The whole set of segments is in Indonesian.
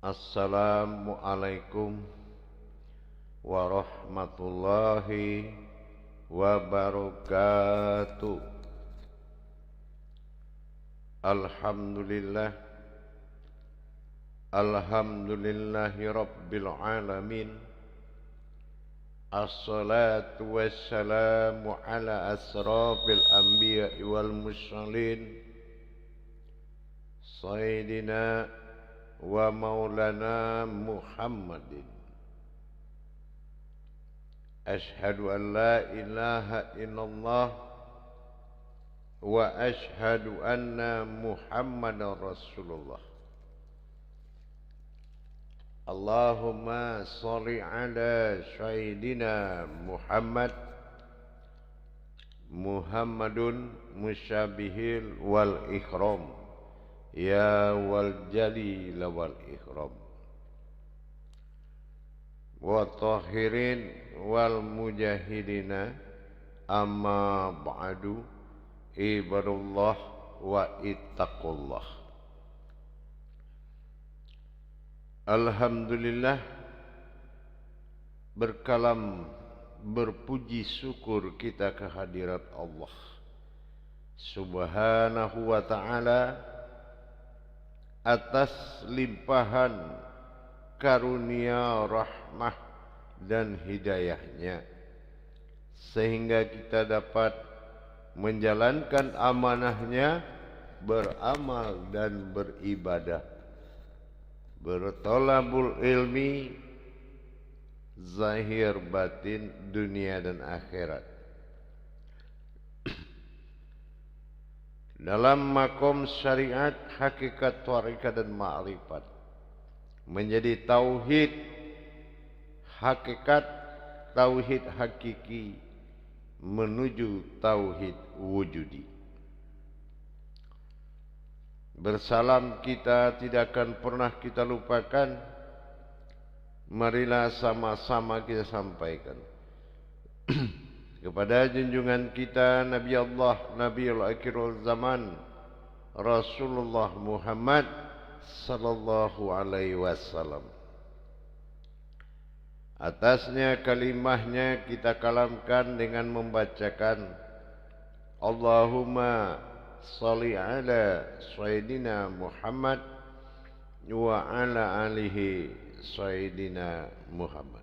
Assalamualaikum warahmatullahi wabarakatuh. Alhamdulillah, alhamdulillahi rabbil alamin. Assalatu wassalamu ala asrafil anbiya'i wal mursalin, sayyidina wa maulana Muhammadin. Ashhadu an la ilaha illallah wa ashhadu anna Muhammadan Rasulullah. Allahumma sholli ala sayyidina Muhammadun musyabihil wal ikram, ya wal jalil wal ikram, wa tahirin wal mujahidina, amma ba'du, ibadullah wa ittaqullah. Alhamdulillah, berkalam berpuji syukur kita kehadirat Allah Subhanahu wa ta'ala atas limpahan karunia rahmah dan hidayahnya, sehingga kita dapat menjalankan amanahnya, beramal dan beribadah, bertolabul ilmi zahir batin, dunia dan akhirat, dalam makom syariat, hakikat, tarikat dan ma'rifat, menjadi tauhid hakikat, tauhid hakiki menuju tauhid wujudi. Bersalam kita tidak akan pernah kita lupakan. Marilah sama-sama kita sampaikan kepada junjungan kita Nabi Allah, Nabiul Akhirul Zaman, Rasulullah Muhammad sallallahu alaihi wasallam. Atasnya kalimahnya kita kalamkan dengan membacakan Allahumma sholli ala sayyidina Muhammad wa ala alihi sayyidina Muhammad.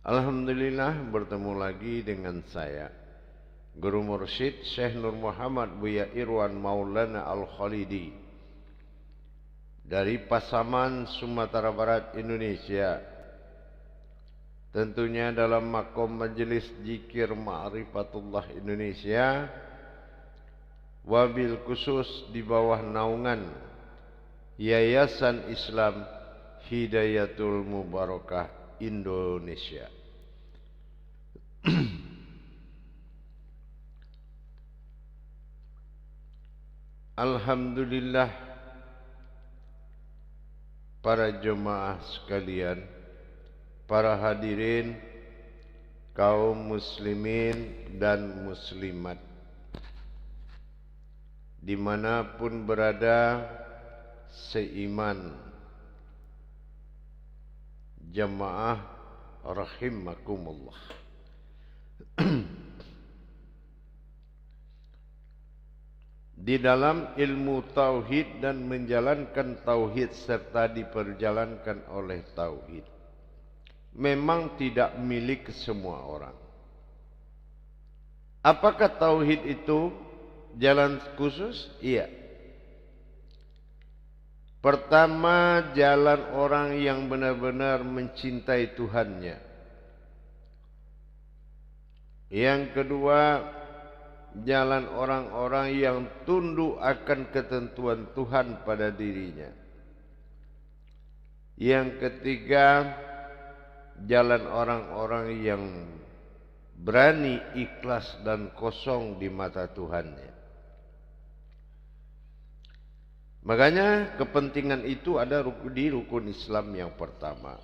Alhamdulillah, bertemu lagi dengan saya Guru Mursyid Syekh Nur Muhammad Buya Irwan Maulana Al-Khalidi dari Pasaman, Sumatera Barat, Indonesia. Tentunya dalam makom Majelis Zikir Ma'rifatullah Indonesia, wabil khusus di bawah naungan Yayasan Islam Hidayatul Mubarakah Indonesia. Alhamdulillah, para jemaah sekalian, para hadirin, kaum muslimin dan muslimat dimanapun berada, seiman, jamaah rahimakumullah. Di dalam ilmu tauhid dan menjalankan tauhid serta diperjalankan oleh tauhid memang tidak milik semua orang. Apakah tauhid itu jalan khusus? Iya. Pertama, jalan orang yang benar-benar mencintai Tuhannya. Yang kedua, jalan orang-orang yang tunduk akan ketentuan Tuhan pada dirinya. Yang ketiga, jalan orang-orang yang berani ikhlas dan kosong di mata Tuhannya. Makanya kepentingan itu ada di rukun Islam yang pertama.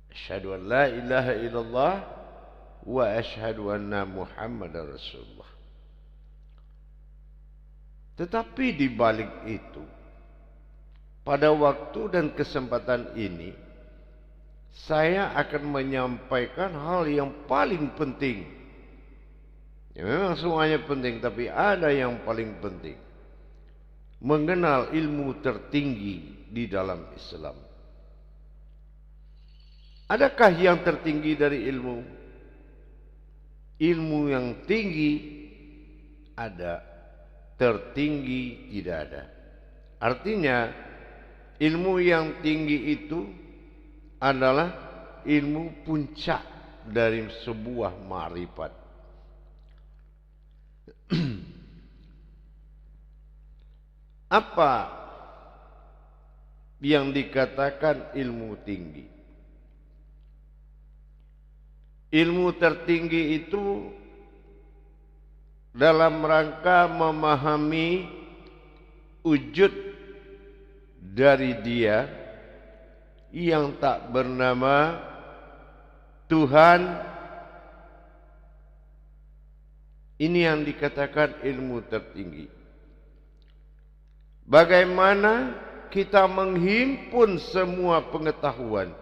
Asyhadu an la ilaha illallah wa asyhadu anna Muhammadar Rasulullah. Tetapi di balik itu pada waktu dan kesempatan ini saya akan menyampaikan hal yang paling penting. Ya, memang semuanya penting, tapi ada yang paling penting. Mengenal ilmu tertinggi di dalam Islam. Adakah yang tertinggi dari ilmu? Ilmu yang tinggi ada, tertinggi tidak ada. Artinya ilmu yang tinggi itu adalah ilmu puncak dari sebuah ma'rifat. Apa yang dikatakan ilmu tinggi? Ilmu tertinggi itu dalam rangka memahami wujud dari Dia yang tak bernama Tuhan. Ini yang dikatakan ilmu tertinggi. Bagaimana kita menghimpun semua pengetahuan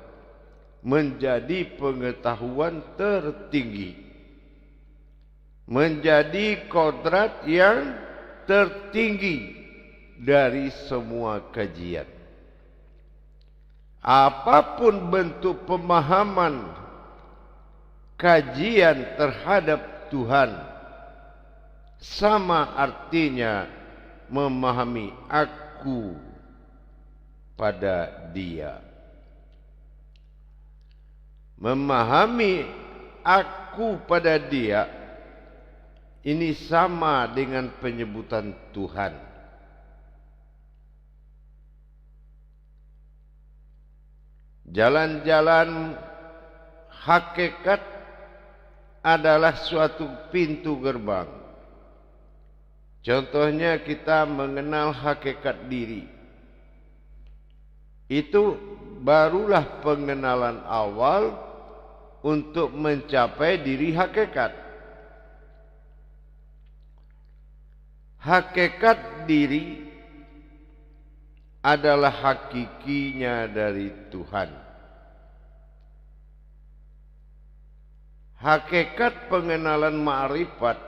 menjadi pengetahuan tertinggi, menjadi kodrat yang tertinggi dari semua kajian. Apapun bentuk pemahaman kajian terhadap Tuhan, sama artinya memahami aku pada Dia. Memahami aku pada Dia ini sama dengan penyebutan Tuhan. Jalan-jalan hakikat adalah suatu pintu gerbang. Contohnya kita mengenal hakikat diri. Itu barulah pengenalan awal untuk mencapai diri hakikat. Hakikat diri adalah hakikinya dari Tuhan. Hakikat pengenalan ma'rifat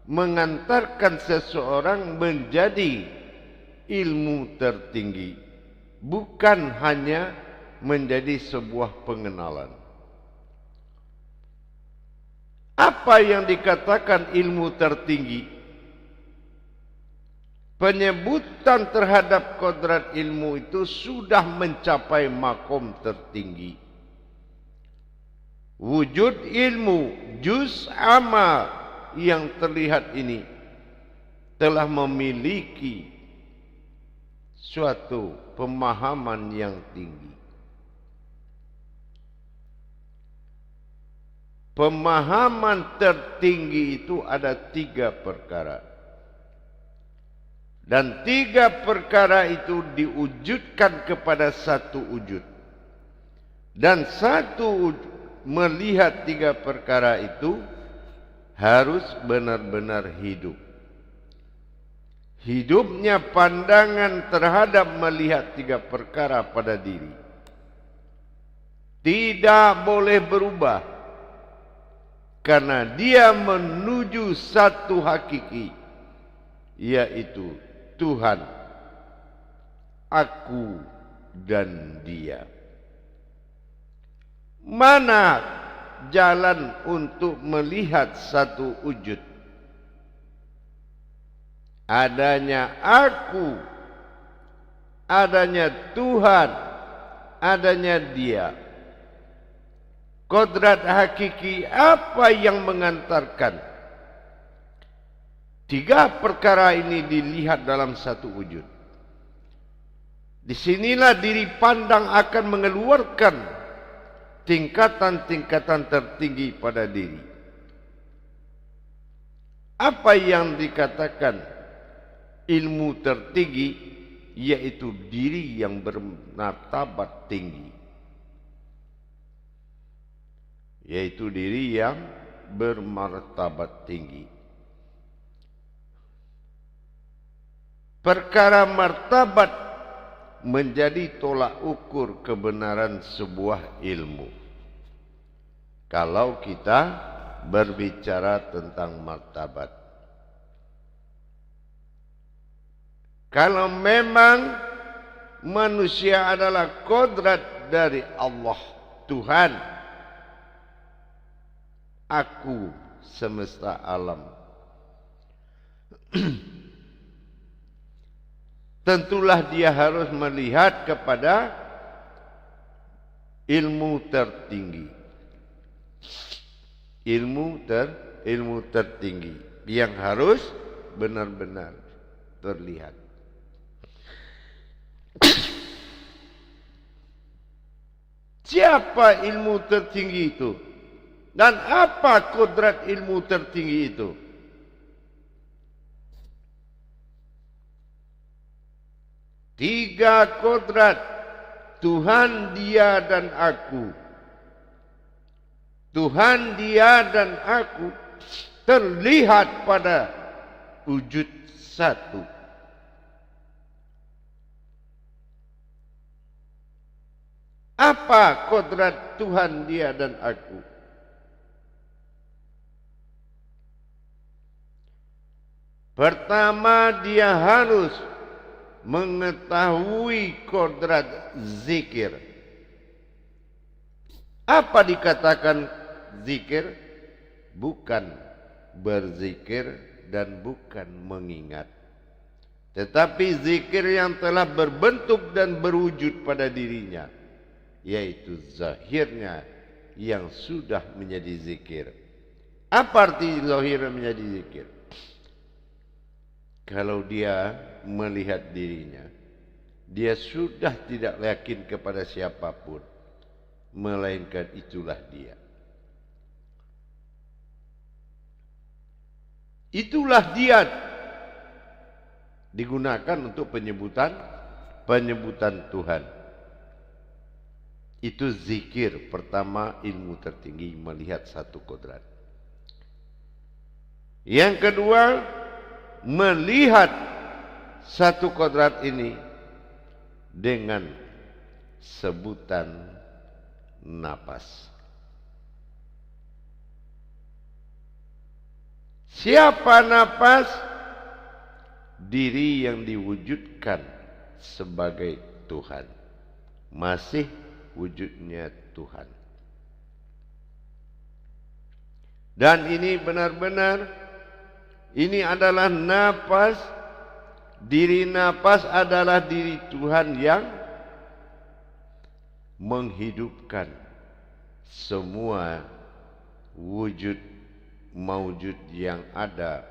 mengantarkan seseorang menjadi ilmu tertinggi, bukan hanya menjadi sebuah pengenalan. Apa yang dikatakan ilmu tertinggi? Penyebutan terhadap kodrat ilmu itu sudah mencapai makom tertinggi. Wujud ilmu, juz amal yang terlihat ini telah memiliki suatu pemahaman yang tinggi. Pemahaman tertinggi itu ada 3 perkara. Dan 3 perkara itu diwujudkan kepada satu wujud. Dan satu melihat 3 perkara itu harus benar-benar hidup. Hidupnya pandangan terhadap melihat 3 perkara pada diri tidak boleh berubah. Karena dia menuju satu hakiki, yaitu Tuhan, aku, dan Dia. Mana jalan untuk melihat satu wujud? Adanya aku, adanya Tuhan, adanya Dia. Kodrat hakiki apa yang mengantarkan 3 perkara ini dilihat dalam satu wujud? Disinilah diri pandang akan mengeluarkan tingkatan-tingkatan tertinggi pada diri. Apa yang dikatakan ilmu tertinggi? Yaitu diri yang bermartabat tinggi. Yaitu diri yang bermartabat tinggi. Perkara martabat menjadi tolak ukur kebenaran sebuah ilmu. Kalau kita berbicara tentang martabat. Kalau memang manusia adalah kodrat dari Allah, Tuhan, aku semesta alam, tentulah dia harus melihat kepada ilmu tertinggi. Ilmu tertinggi yang harus benar-benar terlihat. Siapa ilmu tertinggi itu? Dan apa kodrat ilmu tertinggi itu? Tiga kodrat, Tuhan, Dia, dan Aku. Tuhan, Dia, dan Aku terlihat pada wujud satu. Apa kodrat Tuhan, Dia, dan Aku? Pertama, dia harus mengetahui kodrat zikir. Apa dikatakan zikir? Bukan berzikir dan bukan mengingat, tetapi zikir yang telah berbentuk dan berwujud pada dirinya, yaitu zahirnya yang sudah menjadi zikir. Apa arti zahir menjadi zikir? Kalau dia melihat dirinya, dia sudah tidak yakin kepada siapapun, melainkan itulah dia. Itulah dia digunakan untuk penyebutan Tuhan. Itu zikir pertama, ilmu tertinggi, melihat satu kodrat. Yang kedua, melihat satu kodrat ini dengan sebutan napas. Siapa napas? Diri yang diwujudkan sebagai Tuhan, masih wujudnya Tuhan. Dan ini benar-benar, ini adalah napas. Diri napas adalah diri Tuhan yang menghidupkan semua wujud maujud yang ada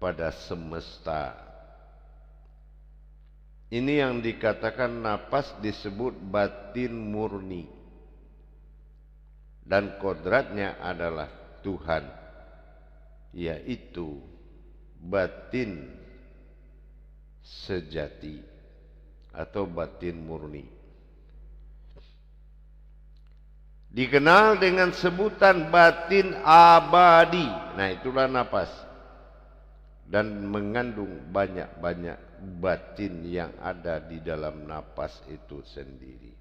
pada semesta. Ini yang dikatakan napas disebut batin murni. Dan kodratnya adalah Tuhan, yaitu batin sejati atau batin murni. Dikenal dengan sebutan batin abadi. Nah, itulah napas. Dan mengandung banyak-banyak batin yang ada di dalam napas itu sendiri.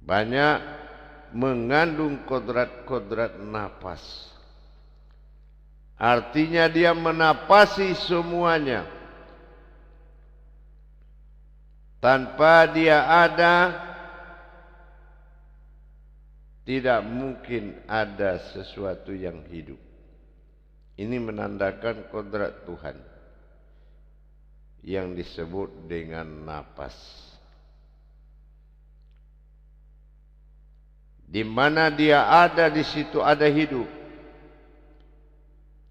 Banyak mengandung kodrat-kodrat napas. Artinya dia menapasi semuanya. Tanpa dia ada, tidak mungkin ada sesuatu yang hidup. Ini menandakan kodrat Tuhan yang disebut dengan napas. Di mana dia ada, di situ ada hidup.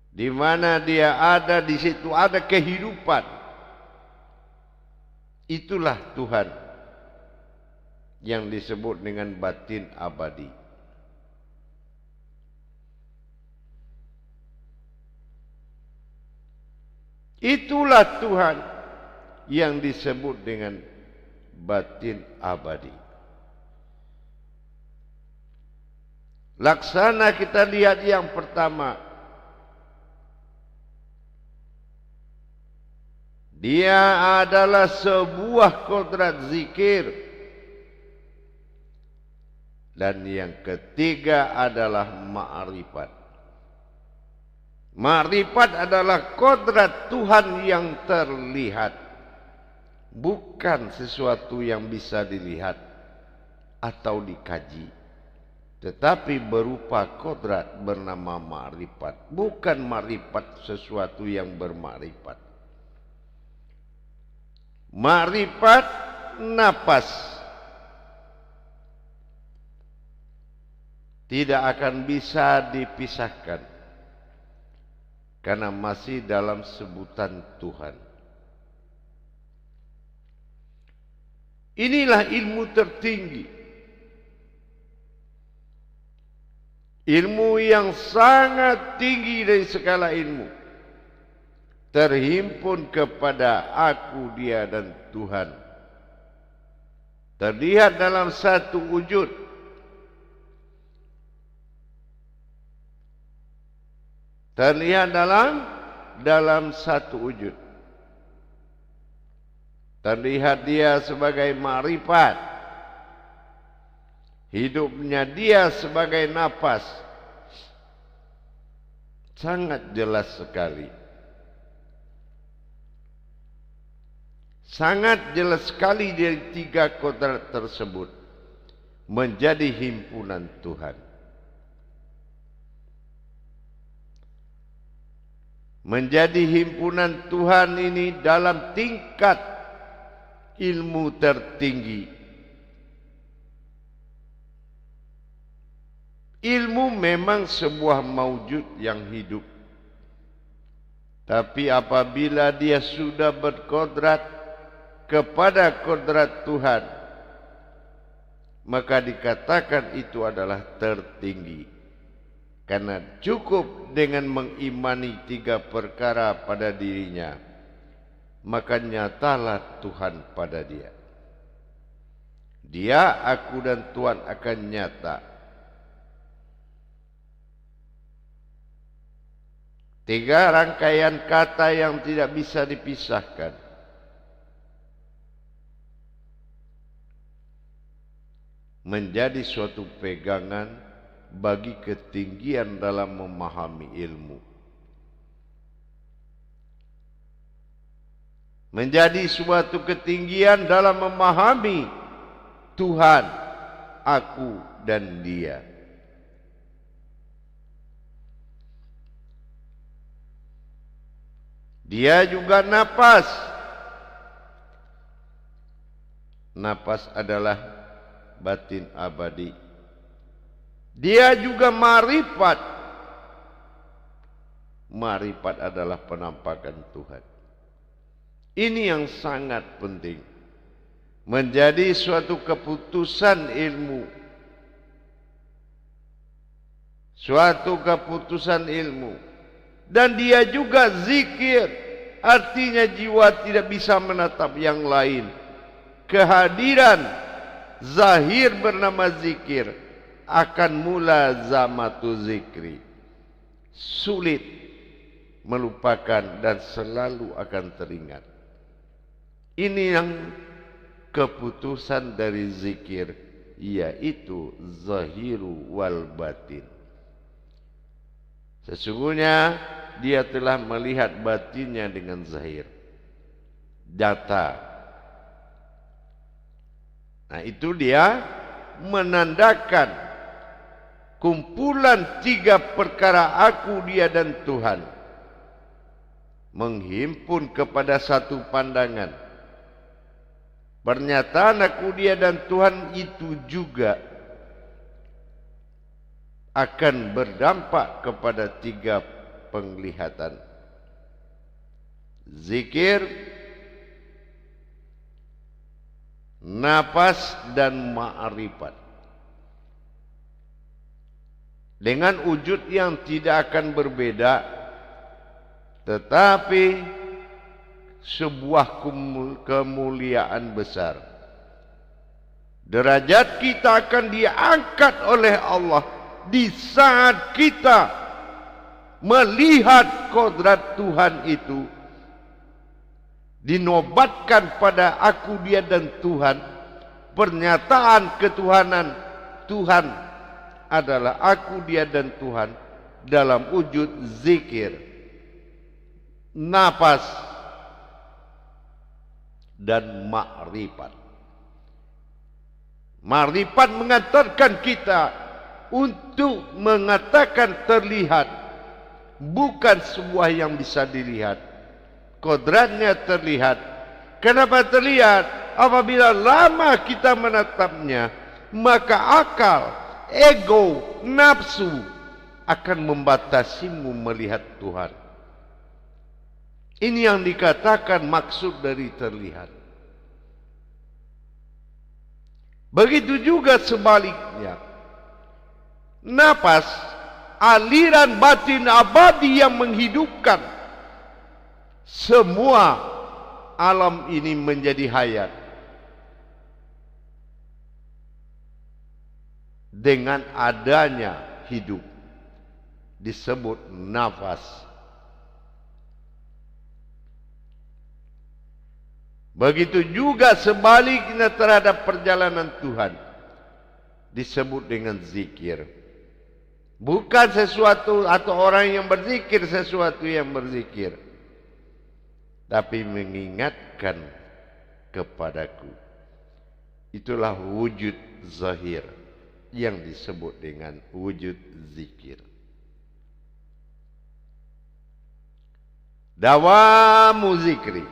Di mana dia ada, di situ ada kehidupan. Itulah Tuhan yang disebut dengan batin abadi. Itulah Tuhan yang disebut dengan batin abadi. Laksana kita lihat yang pertama. Dia adalah sebuah kodrat zikir. Dan yang ketiga adalah ma'rifat. Ma'rifat adalah kodrat Tuhan yang terlihat, bukan sesuatu yang bisa dilihat atau dikaji, tetapi berupa kodrat bernama ma'rifat. Bukan ma'rifat sesuatu yang berma'rifat. Ma'rifat napas tidak akan bisa dipisahkan karena masih dalam sebutan Tuhan. Inilah ilmu tertinggi, ilmu yang sangat tinggi dari segala ilmu, terhimpun kepada aku, dia dan Tuhan, terlihat dalam satu wujud. Terlihat dalam satu wujud. Terlihat dia sebagai ma'rifat. Hidupnya dia sebagai napas. Sangat jelas sekali. Sangat jelas sekali dari tiga kodrat tersebut menjadi himpunan Tuhan. Menjadi himpunan Tuhan ini dalam tingkat ilmu tertinggi. Ilmu memang sebuah maujud yang hidup. Tapi apabila dia sudah berkodrat kepada kodrat Tuhan, maka dikatakan itu adalah tertinggi. Karena cukup dengan mengimani tiga perkara pada dirinya, maka nyatalah Tuhan pada dia. Dia, aku dan Tuhan akan nyata. Tiga rangkaian kata yang tidak bisa dipisahkan. Menjadi suatu pegangan bagi ketinggian dalam memahami ilmu. Menjadi suatu ketinggian dalam memahami Tuhan, aku dan dia. Dia juga napas. Napas adalah batin abadi. Dia juga ma'rifat. Ma'rifat adalah penampakan Tuhan. Ini yang sangat penting. Menjadi suatu keputusan ilmu. Suatu keputusan ilmu. Dan dia juga zikir. Artinya jiwa tidak bisa menatap yang lain. Kehadiran zahir bernama zikir akan mulazamatu zikri. Sulit melupakan dan selalu akan teringat. Ini yang keputusan dari zikir, yaitu zahiru wal batin. Sesungguhnya dia telah melihat batinnya dengan zahir, data. Nah, itu dia menandakan kumpulan tiga perkara aku, dia dan Tuhan menghimpun kepada satu pandangan. Pernyataan aku, dia dan Tuhan itu juga akan berdampak kepada tiga penglihatan. Zikir, napas dan ma'rifat. Dengan wujud yang tidak akan berbeda, tetapi sebuah kemuliaan besar. Derajat kita akan diangkat oleh Allah di saat kita melihat kodrat Tuhan itu dinobatkan pada aku, dia dan Tuhan. Pernyataan ketuhanan Tuhan adalah aku, dia dan Tuhan dalam wujud zikir, nafas, dan makrifat. Makrifat mengantarkan kita untuk mengatakan terlihat, bukan sebuah yang bisa dilihat. Kodratnya terlihat. Kenapa terlihat? Apabila lama kita menatapnya, maka akal, ego, nafsu akan membatasimu melihat Tuhan. Ini yang dikatakan maksud dari terlihat. Begitu juga sebaliknya. Nafas, aliran batin abadi yang menghidupkan semua alam ini menjadi hayat. Dengan adanya hidup disebut nafas. Begitu juga sebaliknya terhadap perjalanan Tuhan disebut dengan zikir. Bukan sesuatu atau orang yang berzikir sesuatu yang berzikir, tapi mengingatkan kepadaku. Itulah wujud zahir yang disebut dengan wujud zikir. Dawamu zikri.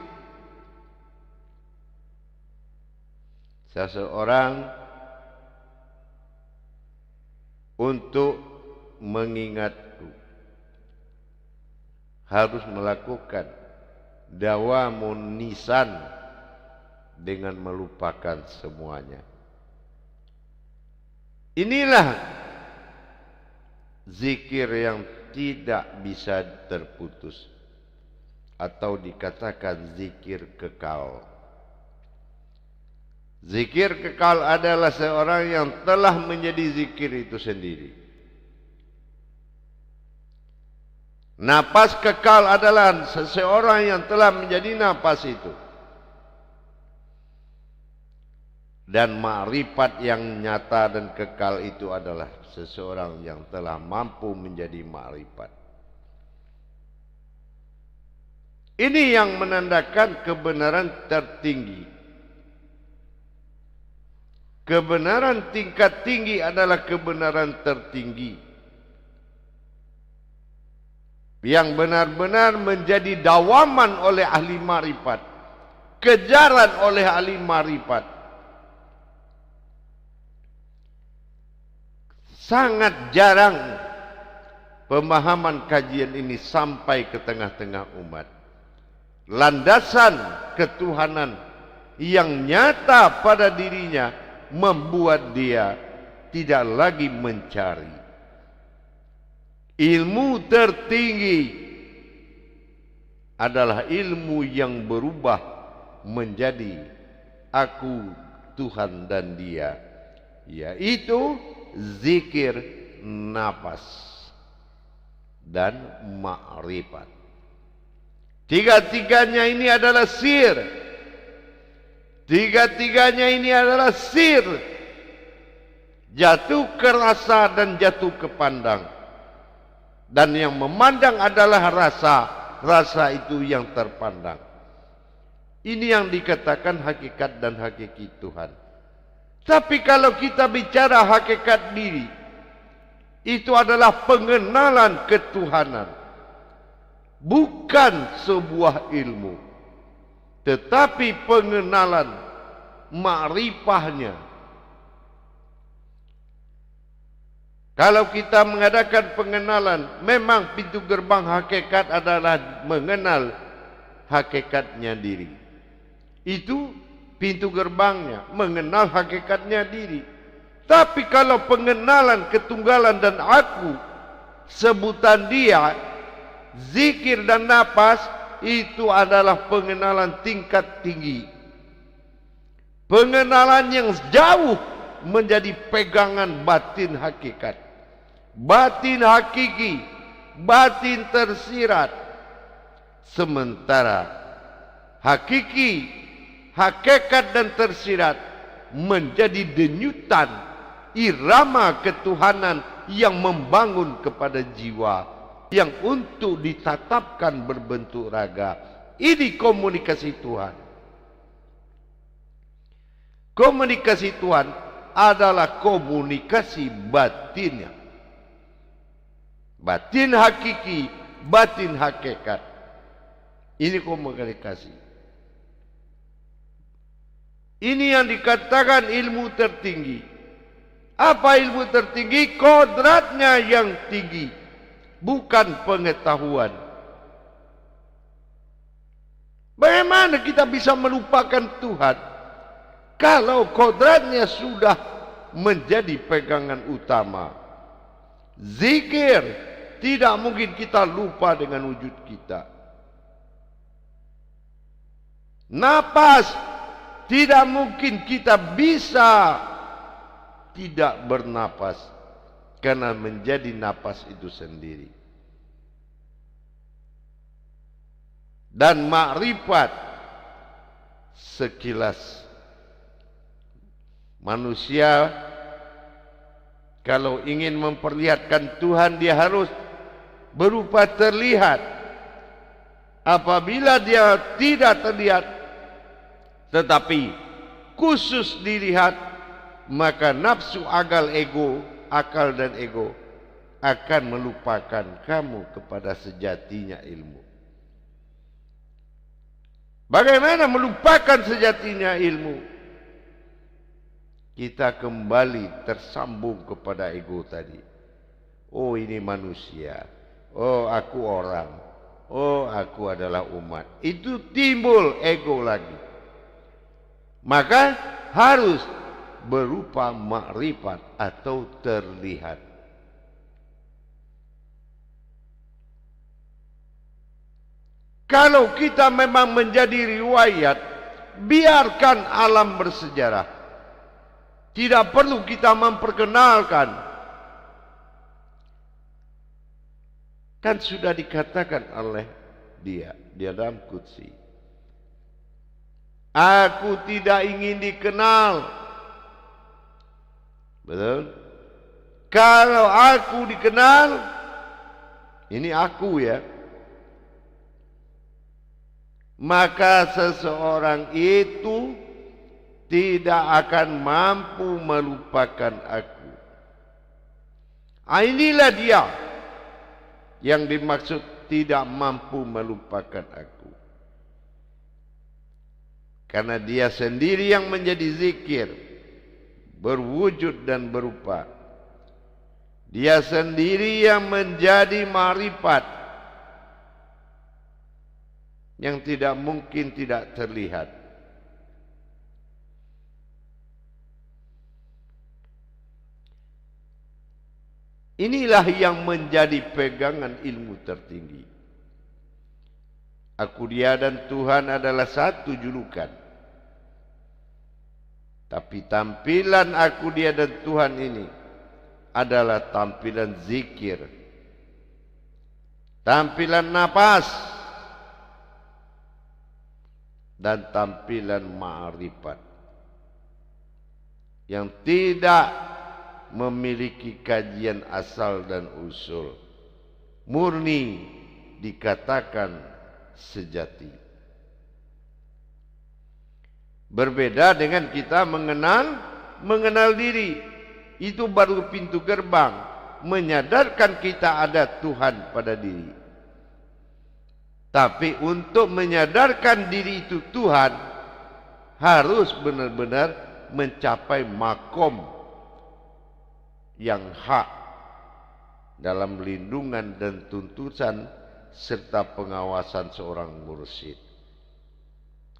Seseorang untuk mengingatku harus melakukan dawamun nisan dengan melupakan semuanya. Inilah zikir yang tidak bisa terputus atau dikatakan zikir kekal. Zikir kekal adalah seorang yang telah menjadi zikir itu sendiri. Napas kekal adalah seseorang yang telah menjadi napas itu. Dan ma'rifat yang nyata dan kekal itu adalah seseorang yang telah mampu menjadi ma'rifat. Ini yang menandakan kebenaran tertinggi. Kebenaran tingkat tinggi adalah kebenaran tertinggi yang benar-benar menjadi dawaman oleh ahli ma'rifat, kejaran oleh ahli ma'rifat. Sangat jarang pemahaman kajian ini sampai ke tengah-tengah umat. Landasan ketuhanan yang nyata pada dirinya membuat dia tidak lagi mencari. Ilmu tertinggi adalah ilmu yang berubah menjadi aku, Tuhan dan dia, yaitu zikir, nafas, dan ma'rifat. Tiga-tiganya ini adalah sir. Tiga-tiganya ini adalah sir. Jatuh ke rasa dan jatuh ke pandang. Dan yang memandang adalah rasa. Rasa itu yang terpandang. Ini yang dikatakan hakikat dan hakiki Tuhan. Tapi kalau kita bicara hakikat diri, itu adalah pengenalan ketuhanan. Bukan sebuah ilmu, tetapi pengenalan ma'rifahnya. Kalau kita mengadakan pengenalan, memang pintu gerbang hakikat adalah mengenal hakikatnya diri. Itu pintu gerbangnya, mengenal hakikatnya diri. Tapi kalau pengenalan ketunggalan dan aku, sebutan dia, zikir dan nafas, itu adalah pengenalan tingkat tinggi. Pengenalan yang jauh menjadi pegangan batin hakikat. Batin hakiki, batin tersirat. Sementara hakiki, hakikat dan tersirat menjadi denyutan irama ketuhanan yang membangun kepada jiwa yang untuk ditatapkan berbentuk raga. Ini komunikasi Tuhan. Komunikasi Tuhan adalah komunikasi batinnya. Batin hakiki, batin hakikat. Ini komunikasi. Ini yang dikatakan ilmu tertinggi. Apa ilmu tertinggi? Kodratnya yang tinggi, bukan pengetahuan. Bagaimana kita bisa melupakan Tuhan kalau kodratnya sudah menjadi pegangan utama? Zikir, tidak mungkin kita lupa dengan wujud kita. Napas, tidak mungkin kita bisa tidak bernapas, karena menjadi napas itu sendiri. Dan makrifat, sekilas manusia kalau ingin memperlihatkan Tuhan, dia harus berupa terlihat. Apabila dia tidak terlihat tetapi khusus dilihat, maka nafsu akal dan ego akan melupakan kamu kepada sejatinya ilmu. Bagaimana melupakan sejatinya ilmu? Kita kembali tersambung kepada ego tadi. Oh, ini manusia. Oh, aku orang. Oh, aku adalah umat. Itu timbul ego lagi. Maka harus berupa makrifat atau terlihat. Kalau kita memang menjadi riwayat, biarkan alam bersejarah. Tidak perlu kita memperkenalkan. Kan sudah dikatakan oleh dia dalam Qudsi. Aku tidak ingin dikenal. Betul? Kalau aku dikenal, ini aku ya, maka seseorang itu tidak akan mampu melupakan aku. Inilah dia yang dimaksud tidak mampu melupakan aku. Karena dia sendiri yang menjadi zikir, berwujud dan berupa. Dia sendiri yang menjadi ma'rifat, yang tidak mungkin tidak terlihat. Inilah yang menjadi pegangan ilmu tertinggi. Aku, dia dan Tuhan adalah satu julukan. Tapi tampilan aku, dia dan Tuhan ini adalah tampilan zikir, tampilan napas, dan tampilan ma'rifat yang tidak memiliki kajian asal dan usul, murni dikatakan sejati. Berbeda dengan kita mengenal diri, itu baru pintu gerbang menyadarkan kita ada Tuhan pada diri. Tapi untuk menyadarkan diri itu Tuhan, harus benar-benar mencapai makom yang hak dalam lindungan dan tuntutan serta pengawasan seorang mursyid.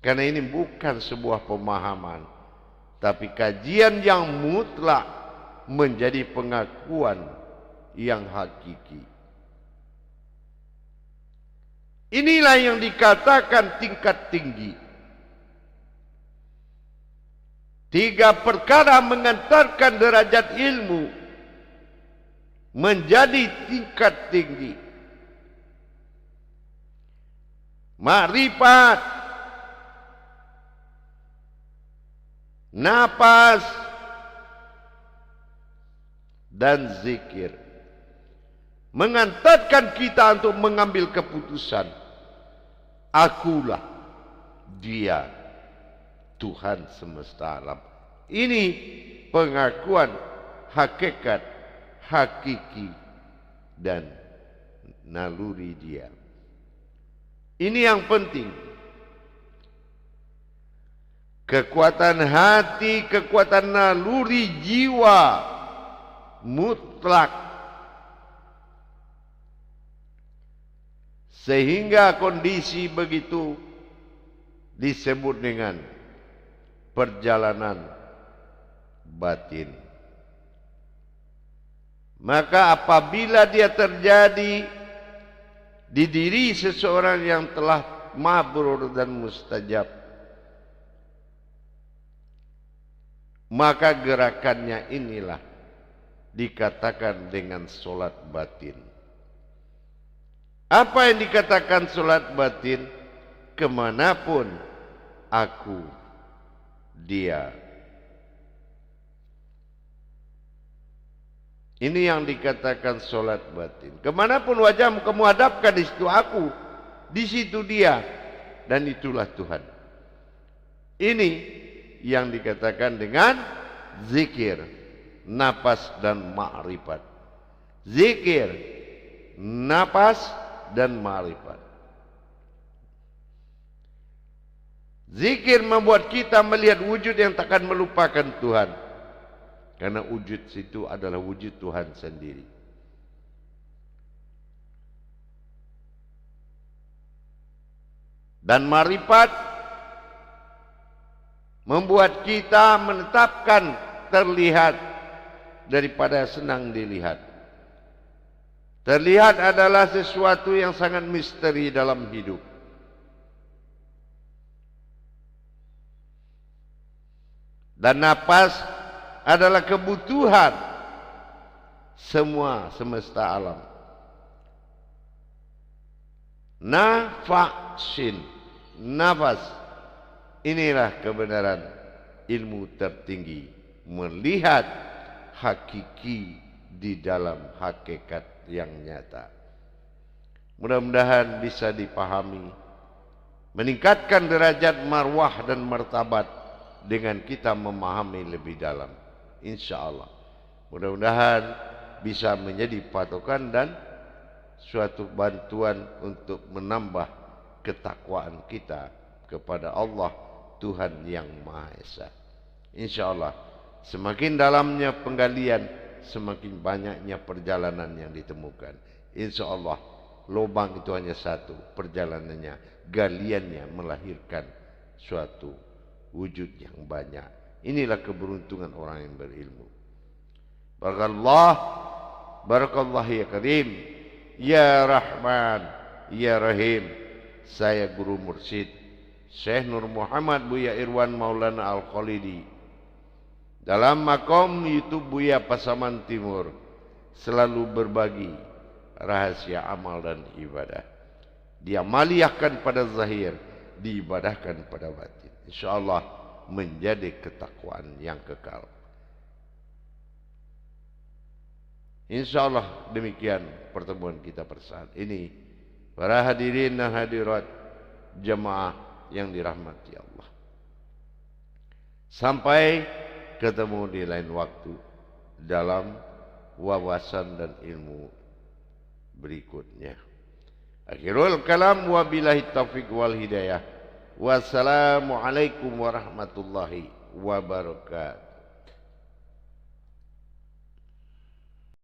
Karena ini bukan sebuah pemahaman, tapi kajian yang mutlak menjadi pengakuan yang hakiki. Inilah yang dikatakan tingkat tinggi. 3 perkara mengantarkan derajat ilmu menjadi tingkat tinggi. Makrifat, napas, dan zikir mengantarkan kita untuk mengambil keputusan. Akulah Dia, Tuhan semesta alam. Ini pengakuan hakikat, hakiki, dan naluri Dia. Ini yang penting. Kekuatan hati, kekuatan naluri jiwa mutlak, sehingga kondisi begitu disebut dengan perjalanan batin. Maka apabila dia terjadi di diri seseorang yang telah mabrur dan mustajab, maka gerakannya inilah dikatakan dengan solat batin. Apa yang dikatakan solat batin? Kemanapun aku, Dia. Ini yang dikatakan solat batin. Kemanapun wajahmu kamu hadapkan, di situ aku, di situ Dia, dan itulah Tuhan. Ini yang dikatakan dengan zikir, napas, dan ma'rifat. Zikir, napas, dan ma'rifat. Zikir membuat kita melihat wujud yang takkan melupakan Tuhan, karena wujud situ adalah wujud Tuhan sendiri. Dan ma'rifat membuat kita menetapkan terlihat daripada senang dilihat. Terlihat adalah sesuatu yang sangat misteri dalam hidup. Dan napas adalah kebutuhan semua semesta alam. Nafasin, nafas, inilah kebenaran ilmu tertinggi, melihat hakiki di dalam hakikat yang nyata. Mudah-mudahan bisa dipahami, meningkatkan derajat marwah dan martabat dengan kita memahami lebih dalam. InsyaAllah mudah-mudahan bisa menjadi patokan dan suatu bantuan untuk menambah ketakwaan kita kepada Allah, Tuhan yang Maha Esa. InsyaAllah semakin dalamnya penggalian, semakin banyaknya perjalanan yang ditemukan. InsyaAllah lubang itu hanya satu, perjalanannya, galiannya melahirkan suatu wujud yang banyak. Inilah keberuntungan orang yang berilmu. Barakallah ya Karim, ya Rahman, ya Rahim. Saya Guru Mursyid Syekh Nur Muhammad Buya Irwan Maulana Al-Khalidi, dalam makom YouTube Buya Pasaman Timur, selalu berbagi rahasia amal dan ibadah. Diamaliyahkan pada zahir, diibadahkan pada batin. InsyaAllah menjadi ketakwaan yang kekal. InsyaAllah demikian pertemuan kita pada saat ini. Para hadirin dan hadirat jemaah yang dirahmati Allah. Sampai ketemu di lain waktu dalam wawasan dan ilmu berikutnya. Akhirul kalam, wabillahi taufiq wal hidayah. Wassalamualaikum warahmatullahi wabarakatuh.